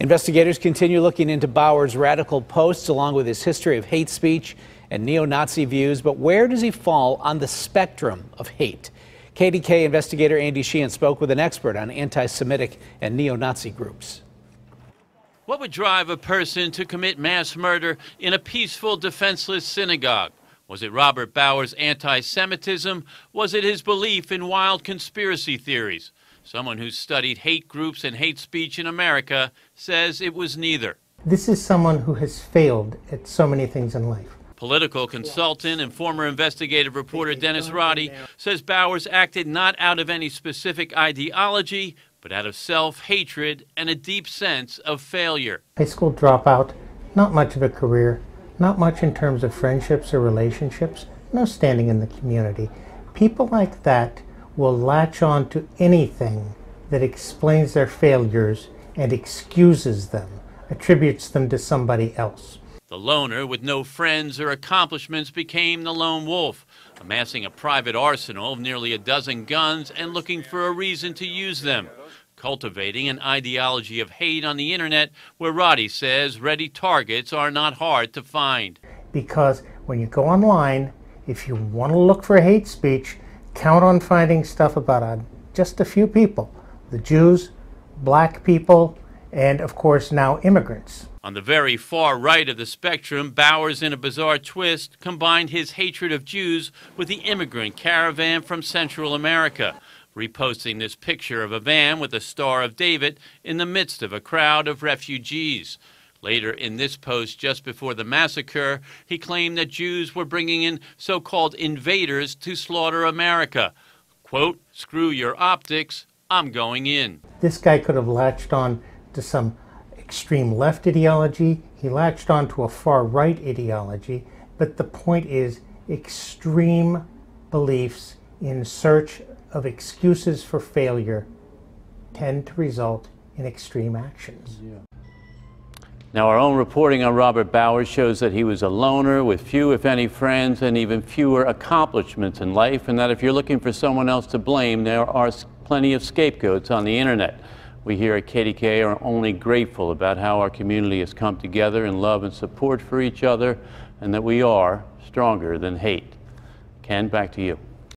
Investigators continue looking into Bauer's radical posts along with his history of hate speech and neo-Nazi views. But where does he fall on the spectrum of hate? KDKA investigator Andy Sheehan spoke with an expert on anti-Semitic and neo-Nazi groups. What would drive a person to commit mass murder in a peaceful, defenseless synagogue? Was it Robert Bauer's anti-Semitism? Was it his belief in wild conspiracy theories? Someone who's studied hate groups and hate speech in America says it was neither. This is someone who has failed at so many things in life. Political consultant and former investigative reporter Dennis Roddy says Bowers acted not out of any specific ideology, but out of self-hatred and a deep sense of failure. High school dropout, not much of a career, not much in terms of friendships or relationships, no standing in the community. People like that will latch on to anything that explains their failures and excuses them, attributes them to somebody else. The loner with no friends or accomplishments became the lone wolf, amassing a private arsenal of nearly a dozen guns and looking for a reason to use them, cultivating an ideology of hate on the internet where Roddy says ready targets are not hard to find. Because when you go online, if you want to look for hate speech, count on finding stuff about just a few people, the Jews, black people, and of course now immigrants. On the very far right of the spectrum, Bowers, in a bizarre twist, combined his hatred of Jews with the immigrant caravan from Central America, reposting this picture of a van with the Star of David in the midst of a crowd of refugees. Later in this post, just before the massacre, he claimed that Jews were bringing in so-called invaders to slaughter America. Quote, "Screw your optics, I'm going in." This guy could have latched on to some extreme left ideology. He latched on to a far right ideology. But the point is, extreme beliefs in search of excuses for failure tend to result in extreme actions. Now, our own reporting on Robert Bowers shows that he was a loner with few, if any, friends and even fewer accomplishments in life, and that if you're looking for someone else to blame, there are plenty of scapegoats on the internet. We here at KDKA are only grateful about how our community has come together in love and support for each other, and that we are stronger than hate. Ken, back to you.